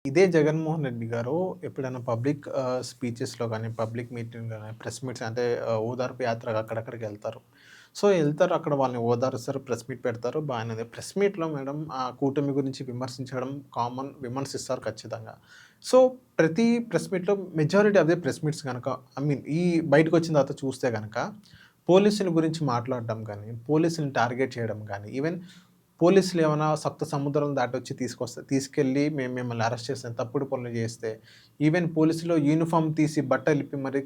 ఇదే జగన్మోహన్ రెడ్డి గారు ఎప్పుడైనా పబ్లిక్ స్పీచెస్‌లో గాని, పబ్లిక్ మీటింగ్ గాని, ప్రెస్ మీట్స్ అంటే ఓదార్పు యాత్రగా అక్కడక్కడికి ఎళ్తారు. సో, ఎళ్తారు అక్కడ వాళ్ళని ఓదారుస్తారు, ప్రెస్ మీట్ పెడతారు బానే ఉంది. ప్రెస్ మీట్‌లో మేడం కూటమి గురించి విమర్శించడం కామన్, విమర్శిస్తారు ఖచ్చితంగా. సో, ప్రతి ప్రెస్ మీట్‌లో majority of the press meets గనక ఐ మీన్ ఈ బయటకొచ్చిన తర్వాత చూస్తే గనక పోలీసుల గురించి మాట్లాడడం గాని, పోలీసుల్ని టార్గెట్ చేయడం గాని, ఈవెన్ పోలీసులు ఏమైనా సప్త సముద్రం దాటొచ్చి తీసుకెళ్ళి మేము మిమ్మల్ని అరెస్ట్ చేసాం, తప్పుడు పనులు చేస్తే, ఈవెన్ పోలీసులు యూనిఫార్మ్ తీసి బట్టలిప్పి మరీ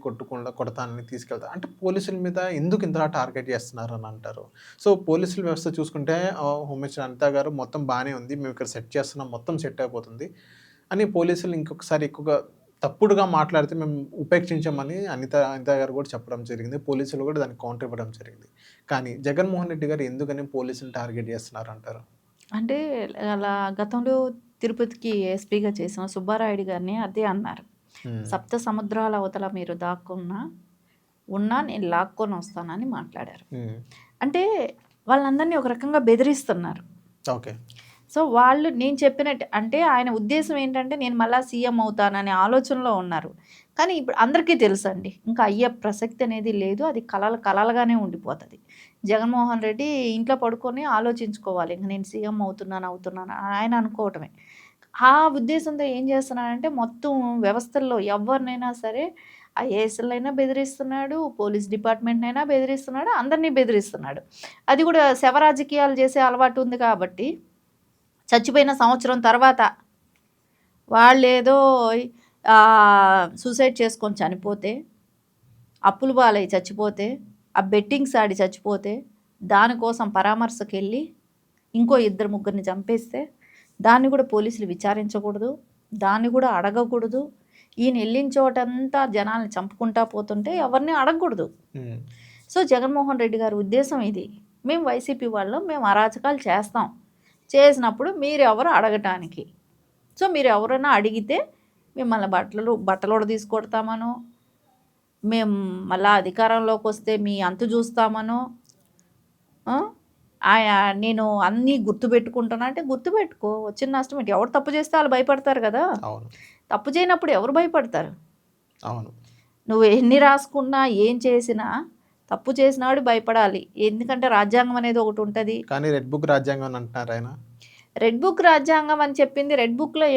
కొడతానని తీసుకెళ్తారు. అంటే పోలీసుల మీద ఎందుకు ఇంతలా టార్గెట్ చేస్తున్నారని అంటారు. సో, పోలీసుల వ్యవస్థ చూసుకుంటే హోమ్ మినిస్టర్ అనిత గారు మొత్తం బానే ఉంది. మేము ఇక్కడ సెట్ చేస్తున్నాం. మొత్తం సెట్ అయిపోతుంది అని పోలీసులు ఇంకొకసారి ఎక్కువగా తప్పుడుగా మాట్లాడితే మేము ఉపేక్షించామని అనిత గారు కూడా చెప్పడం జరిగింది. పోలీసులు కూడా దానికి కౌంటర్ ఇవ్వడం జరిగింది. కానీ జగన్మోహన్ రెడ్డి గారు ఎందుకని పోలీసుల్ని టార్గెట్ చేస్తున్నారంటారు? అంటే అలా గతంలో తిరుపతికి ఎస్పీగా చేసిన సుబ్బారాయుడు గారిని అదే అన్నారు. హ్మ్. సప్త సముద్రాల అవతల మీరు ఉన్నా నేను లాక్కొని వస్తానని మాట్లాడారు. హ్మ్. అంటే వాళ్ళందరినీ ఒక రకంగా బెదిరిస్తున్నారు. ఓకే. సో వాళ్ళు నేను చెప్పినట్టు అంటే ఆయన ఉద్దేశం ఏంటంటే నేను మళ్ళా సీఎం అవుతాననే ఆలోచనలో ఉన్నారు. కానీ ఇప్పుడు అందరికీ తెలుసండి. ఇంకా అయ్యే ప్రసక్తి అనేది లేదు. అది కలలుగానే ఉండిపోతది. జగన్మోహన్ రెడ్డి ఇంట్లో పడుకొని ఆలోచించుకోవాలి. ఇంక నేను సీఎం అవుతున్నాను ఆయన అనుకోవటమే. ఆ ఉద్దేశంతో ఏం చేస్తున్నాడంటే మొత్తం వ్యవస్థల్లో ఎవరినైనా సరే ఐఏఎస్‌లైనా బెదిరిస్తున్నాడు, పోలీస్ డిపార్ట్‌మెంట్‌నైనా బెదిరిస్తున్నాడు, అందరిని బెదిరిస్తున్నాడు. అది కూడా శవ రాజకీయాలు చేసే అలవాటు ఉంది కాబట్టి చచ్చిపోయిన సంవత్సరం తర్వాత వాళ్ళేదో సూసైడ్ చేసుకొని చనిపోతే, అప్పుల పాలై చచ్చిపోతే, ఆ బెట్టింగ్స్ ఆడి చచ్చిపోతే, దానికోసం పరామర్శకెళ్ళి ఇంకో ఇద్దరు ముగ్గురిని చంపేస్తే దాన్ని కూడా పోలీసులు విచారించకూడదు, దాన్ని కూడా అడగకూడదు. ఈయన వెళ్ళిన చోటంతా జనాల్ని చంపుకుంటా పోతుంటే ఎవరిని అడగకూడదు. సో జగన్మోహన్ రెడ్డి గారి ఉద్దేశం ఇది. మేము వైసీపీ వాళ్ళం, మేము అరాచకాలు చేస్తాం. చేసినప్పుడు మీరెవరు అడగటానికి? సో మీరు ఎవరైనా అడిగితే మిమ్మల్ని బట్టలోడ తీసుకొడతామనో, మేము మళ్ళా అధికారంలోకి వస్తే మీ అంతు చూస్తామనో, నేను అన్నీ గుర్తుపెట్టుకుంటున్నా అంటే గుర్తుపెట్టుకో, వచ్చిన నష్టం ఏంటి? ఎవరు తప్పు చేస్తే వాళ్ళు భయపడతారు కదా. అవును. తప్పు చేయనప్పుడు ఎవరు భయపడతారు? అవును. నువ్వు ఎన్ని రాసుకున్నా ఏం చేసినా తప్పు చేసినాడు భయపడాలి. ఎందుకంటే రాజ్యాంగం అనేది ఒకటి ఉంటుంది. కానీ రెడ్ బుక్ రాజ్యాంగం అని అంటున్నారు ఆయన. రెడ్ బుక్ రాజ్యాంగం అని చెప్పింది. రెడ్ బుక్లో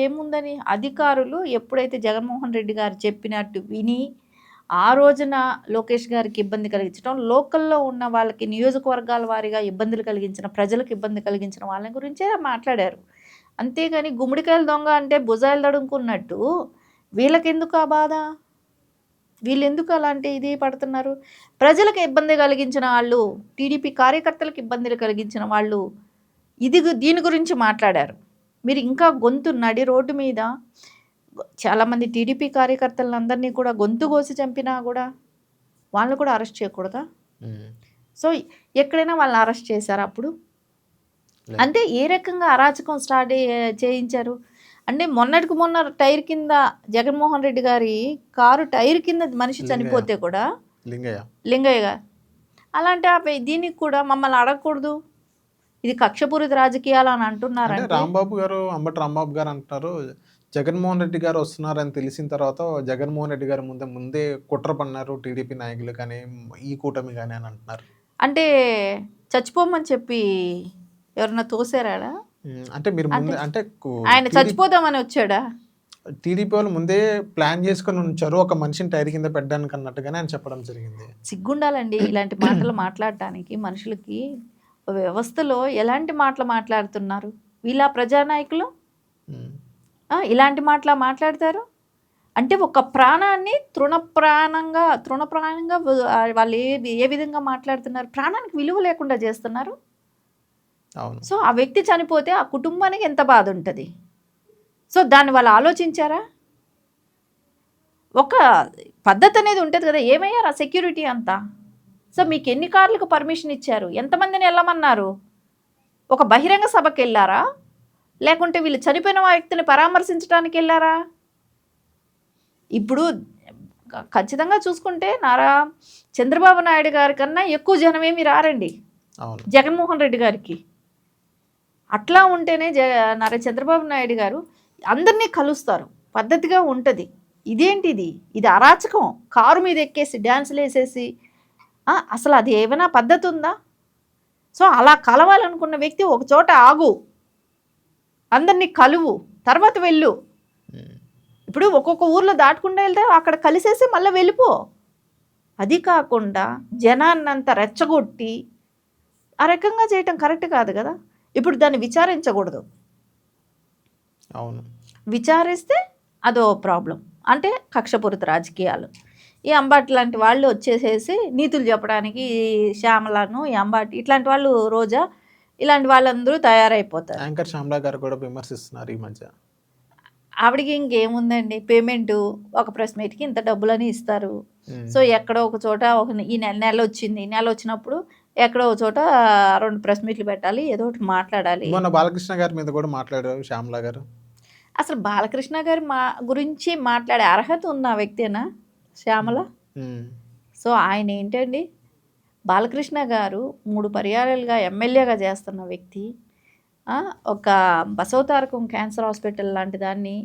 ఏముందని అధికారులు ఎప్పుడైతే జగన్మోహన్ రెడ్డి గారు చెప్పినట్టు విని ఆ రోజున లోకేష్ గారికి ఇబ్బంది కలిగించడం, లోకల్లో ఉన్న వాళ్ళకి నియోజకవర్గాల వారీగా ఇబ్బందులు కలిగించిన, ప్రజలకు ఇబ్బంది కలిగించిన వాళ్ళ గురించే మాట్లాడారు. అంతేగాని గుమ్మడికాయల దొంగ అంటే భుజాలు తడుముకున్నట్టు వీళ్ళకెందుకు ఆ బాధ? వీళ్ళెందుకు అలాంటి ఇది పడుతున్నారు? ప్రజలకు ఇబ్బంది కలిగించిన వాళ్ళు, టీడీపీ కార్యకర్తలకు ఇబ్బందులు కలిగించిన వాళ్ళు దీని గురించి మాట్లాడారు. మీరు ఇంకా గొంతు నడి రోడ్డు మీద చాలామంది టీడీపీ కార్యకర్తలందరినీ కూడా గొంతు కోసి చంపినా కూడా వాళ్ళని కూడా అరెస్ట్ చేయకూడదా? సో ఎక్కడైనా వాళ్ళని అరెస్ట్ చేశారు అప్పుడు? అంటే ఏ రకంగా అరాచకం చేయించారు అంటే మొన్నటికి మొన్న టైర్ కింద జగన్మోహన్ రెడ్డి గారి కారు టైర్ కింద మనిషి చనిపోతే కూడా లింగయ్య అలాంటి దీనికి కూడా మమ్మల్ని అడగకూడదు, ఇది కక్షపూరిత రాజకీయాలు అని అంటున్నారు. అంబటి రాంబాబు గారు అంటున్నారు జగన్మోహన్ రెడ్డి గారు వస్తున్నారని తెలిసిన తర్వాత జగన్మోహన్ రెడ్డి గారు ముందే కుట్ర పన్నారు టీడీపీ నాయకులు కానీ ఈ కూటమి కానీ అని అంటున్నారు. అంటే చచ్చిపోమని చెప్పి ఎవరన్నా తోసారా? అంటే మీరు ముందే అంటే ఆయన చచ్చిపోదామని వచ్చాడా? టీడీపీ వాళ్ళు ముందే ప్లాన్ చేసుకొని ఉంచారు ఒక మనిషిని టైర్ కింద పెట్టడానికి అన్నట్టుగానే ఆయన చెప్పడం జరిగింది. సిగ్గుండాలండి ఇలాంటి మాటలు మాట్లాడటానికి. మనుషులకి వ్యవస్థలో ఎలాంటి మాటలు మాట్లాడుతున్నారు వీళ్ళ ప్రజానాయకులు? ఇలాంటి మాటలు మాట్లాడతారు అంటే ఒక ప్రాణాన్ని తృణప్రాణంగా వాళ్ళు ఏ విధంగా మాట్లాడుతున్నారు? ప్రాణానికి విలువ లేకుండా చేస్తున్నారు. సో ఆ వ్యక్తి చనిపోతే ఆ కుటుంబానికి ఎంత బాధ ఉంటుంది? సో దాన్ని వాళ్ళు ఆలోచించారా? ఒక పద్ధతి అనేది ఉంటుంది కదా. ఏమయ్యారు ఆ సెక్యూరిటీ అంతా? సో మీకు ఎన్ని కార్లకు పర్మిషన్ ఇచ్చారు? ఎంతమందిని వెళ్ళమన్నారు? ఒక బహిరంగ సభకి వెళ్ళారా, లేకుంటే వీళ్ళు చనిపోయిన వ్యక్తిని పరామర్శించడానికి వెళ్ళారా? ఇప్పుడు ఖచ్చితంగా చూసుకుంటే చంద్రబాబు నాయుడు గారి కన్నా ఎక్కువ జనమేమి రారండి జగన్మోహన్ రెడ్డి గారికి. అట్లా ఉంటేనే చంద్రబాబు నాయుడు గారు అందరినీ కలుస్తారు, పద్ధతిగా ఉంటుంది. ఇదేంటిది, ఇది అరాచకం. కారు మీద ఎక్కేసి డ్యాన్సులు వేసేసి అసలు అది ఏమైనా పద్ధతి ఉందా? సో అలా కలవాలనుకున్న వ్యక్తి ఒక చోట ఆగు, అందరినీ కలువు, తర్వాత వెళ్ళు. ఇప్పుడు ఒక్కొక్క ఊర్లో దాటుకుండా వెళ్తే అక్కడ కలిసేసి మళ్ళీ వెళ్ళిపో. అది కాకుండా జనాన్నంతా రెచ్చగొట్టి ఆ రకంగా చేయటం కరెక్ట్ కాదు కదా. ఇప్పుడు దాన్ని విచారించకూడదు. అవును, విచారిస్తే అదో ప్రాబ్లం. అంటే కక్షపూరిత రాజకీయాలు. ఈ అంబాటి లాంటి వాళ్ళు వచ్చేసేసి నీతులు చెప్పడానికి శ్యామలను, ఈ అంబాటి ఇట్లాంటి వాళ్ళు, రోజా ఇలాంటి వాళ్ళందరూ తయారైపోతారు. యాంకర్ శ్యామలా గారు కూడా విమర్శిస్తున్నారు ఈ మధ్య. ఆవిడకి ఇంకేముందండి, పేమెంటు ఒక ప్రెస్ మీట్కి ఇంత డబ్బులని ఇస్తారు. సో ఎక్కడో ఒక చోట ఈ నెల వచ్చింది, నెల వచ్చినప్పుడు ఎక్కడో ఒక చోట 2 ప్రెస్ మీట్లు పెట్టాలి, ఏదో ఒకటి మాట్లాడాలి. మొన్న బాలకృష్ణ గారి మీద కూడా మాట్లాడారు శ్యామలా గారు. అసలు బాలకృష్ణ గారి గురించి మాట్లాడే అర్హత ఉన్న వ్యక్తేనా శ్యామల? సో ఆయన ఏంటండి, బాలకృష్ణ గారు 3 పర్యాయాలుగా ఎమ్మెల్యేగా చేస్తున్న వ్యక్తి. ఒక బసవతారకం క్యాన్సర్ హాస్పిటల్ లాంటి దాన్ని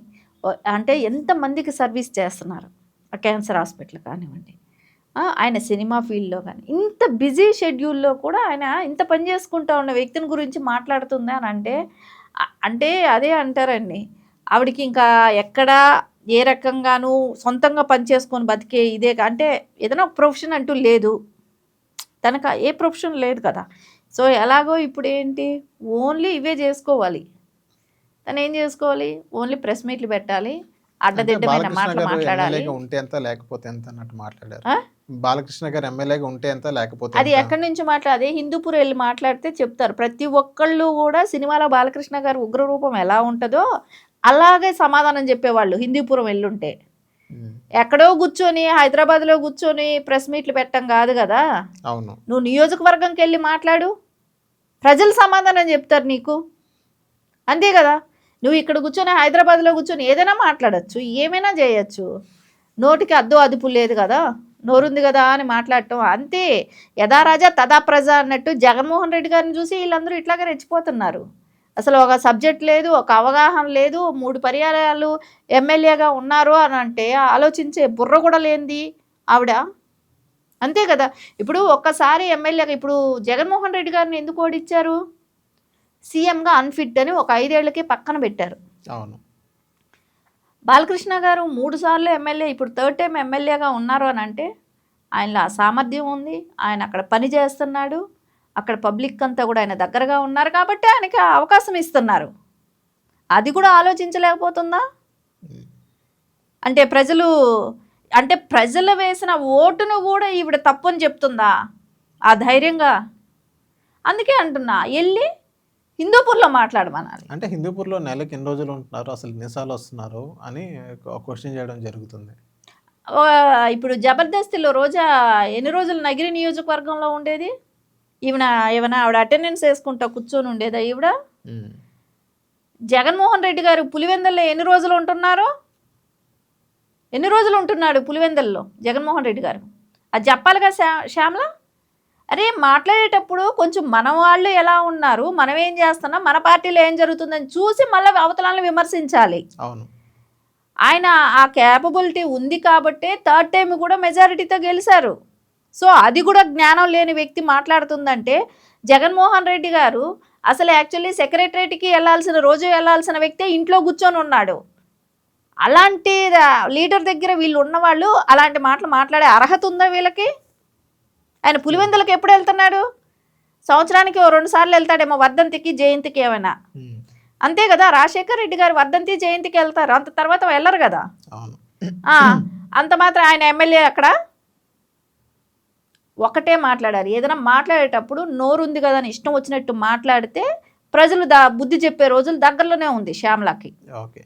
అంటే ఎంతమందికి సర్వీస్ చేస్తున్నారు ఆ క్యాన్సర్ హాస్పిటల్ కానివ్వండి. ఆయన సినిమా ఫీల్డ్లో కానీ ఇంత బిజీ షెడ్యూల్లో కూడా ఆయన ఇంత పని చేసుకుంటా ఉన్న వ్యక్తిని గురించి మాట్లాడుతుంది అని అంటే అదే అంటారండి, ఆవిడకి ఇంకా ఎక్కడ ఏ రకంగానూ సొంతంగా పని చేసుకొని బతికే ఇదే అంటే ఏదైనా ఒక ప్రొఫెషన్ అంటూ లేదు తనకు, ఏ ప్రొఫెషన్ లేదు కదా. సో ఎలాగో ఇప్పుడు ఏంటి, ఓన్లీ ఇవే చేసుకోవాలి. తను ఏం చేసుకోవాలి, ఓన్లీ ప్రెస్ మీట్లు పెట్టాలి, అడ్డదిడ్డమైన మాటలు మాట్లాడాలి. ఉంటే ఎంత లేకపోతే ఎంత అన్నట్టు మాట్లాడారు. బాలకృష్ణ గారు ఎమ్మెల్యేగా ఉంటే ఎంత లేకపోతే అది ఎక్కడి నుంచి మాట్లాడే, హిందూపూర్ వెళ్ళి మాట్లాడితే చెప్తారు. ప్రతి ఒక్కళ్ళు కూడా సినిమాలో బాలకృష్ణ గారు ఉగ్రరూపం ఎలా ఉంటుందో అలాగే సమాధానం చెప్పేవాళ్ళు హిందూపురం వెళ్ళుంటే. ఎక్కడో కూర్చొని హైదరాబాద్లో కూర్చొని ప్రెస్ మీట్లు పెట్టడం కాదు కదా. అవును, నువ్వు నియోజకవర్గంకి వెళ్ళి మాట్లాడు, ప్రజలు సమాధానం చెప్తారు నీకు, అంతే కదా. నువ్వు ఇక్కడ కూర్చొని హైదరాబాద్లో కూర్చొని ఏదైనా మాట్లాడచ్చు, ఏమైనా చేయొచ్చు, నోటికి అద్దు అదుపు లేదు కదా, నోరుంది కదా అని మాట్లాడటం అంతే. యథా రాజా తదా ప్రజ అన్నట్టు జగన్మోహన్ రెడ్డి గారిని చూసి వీళ్ళందరూ ఇట్లాగే రెచ్చిపోతున్నారు. అసలు ఒక సబ్జెక్ట్ లేదు, ఒక అవగాహన లేదు. 3 పర్యాయాలు ఎమ్మెల్యేగా ఉన్నారు అని అంటే ఆలోచించే బుర్ర కూడా లేనిది ఆవిడ, అంతే కదా. ఇప్పుడు ఒక్కసారి ఎమ్మెల్యేగా ఇప్పుడు జగన్మోహన్ రెడ్డి గారిని ఎందుకు ఓడిచ్చారు, సీఎంగా అన్ఫిట్ అని ఒక 5 ఏళ్ళకి పక్కన పెట్టారు. అవును, బాలకృష్ణ గారు 3 సార్లు ఎమ్మెల్యే, ఇప్పుడు 3rd టైం ఎమ్మెల్యేగా ఉన్నారు అని అంటే ఆయనలో ఆ సామర్థ్యం ఉంది, ఆయన అక్కడ పని చేస్తున్నాడు, అక్కడ పబ్లిక్ అంతా కూడా ఆయన దగ్గరగా ఉన్నారు కాబట్టి ఆయనకి అవకాశం ఇస్తున్నారు. అది కూడా ఆలోచించలేకపోతుందా? అంటే ప్రజలు వేసిన ఓటును కూడా ఈవిడ తప్పు అని చెప్తుందా ఆ ధైర్యంగా? అందుకే అంటున్నా, వెళ్ళి హిందూపూర్లో మాట్లాడమనాలి. అంటే హిందూపూర్లో నెలకి ఎన్ని రోజులు ఉంటున్నారు, అసలు ఎన్నిసార్లు వస్తున్నారు అని క్వశ్చన్ చేయడం జరుగుతుంది. ఇప్పుడు జబర్దస్తిలో రోజా ఎన్ని రోజులు నగిరి నియోజకవర్గంలో ఉండేది? ఏమైనా ఆవిడ అటెండెన్స్ వేసుకుంటా కూర్చొని ఉండేదా ఈవిడ? జగన్మోహన్ రెడ్డి గారు పులివెందుల్లో ఎన్ని రోజులు ఉంటున్నారు? ఎన్ని రోజులు ఉంటున్నాడు పులివెందుల్లో జగన్మోహన్ రెడ్డి గారు? అది చెప్పాలిగా శ్యామల. అరే మాట్లాడేటప్పుడు కొంచెం మన వాళ్ళు ఎలా ఉన్నారు, మనం ఏం చేస్తున్నాం, మన పార్టీలో ఏం జరుగుతుందని చూసి మళ్ళీ అవతలాలను విమర్శించాలి. అవును, ఆయన ఆ క్యాపబిలిటీ ఉంది కాబట్టే 3rd టైం కూడా మెజారిటీతో గెలిచారు. సో అది కూడా జ్ఞానం లేని వ్యక్తి మాట్లాడుతుందంటే జగన్మోహన్ రెడ్డి గారు అసలు యాక్చువల్లీ సెక్రటరేట్కి వెళ్ళాల్సిన వ్యక్తే ఇంట్లో కూర్చొని ఉన్నాడు. అలాంటి లీడర్ దగ్గర వీళ్ళు ఉన్నవాళ్ళు అలాంటి మాటలు మాట్లాడే అర్హత ఉందా వీళ్ళకి? ఆయన పులివెందులకు ఎప్పుడు వెళ్తున్నాడు? సంవత్సరానికి 2 సార్లు వెళ్తాడేమో, వర్ధంతికి జయంతికి ఏమైనా, అంతే కదా. రాజశేఖర్ రెడ్డి గారు వర్ధంతి జయంతికి వెళ్తారు, అంత తర్వాత వెళ్ళరు కదా. అంత మాత్రం ఆయన ఎమ్మెల్యే అక్కడ ఒకటే మాట్లాడారు. ఏదైనా మాట్లాడేటప్పుడు నోరుంది కదా అని ఇష్టం వచ్చినట్టు మాట్లాడితే ప్రజలు బుద్ధి చెప్పే రోజులు దగ్గరలోనే ఉంది శ్యామలకి. ఓకే.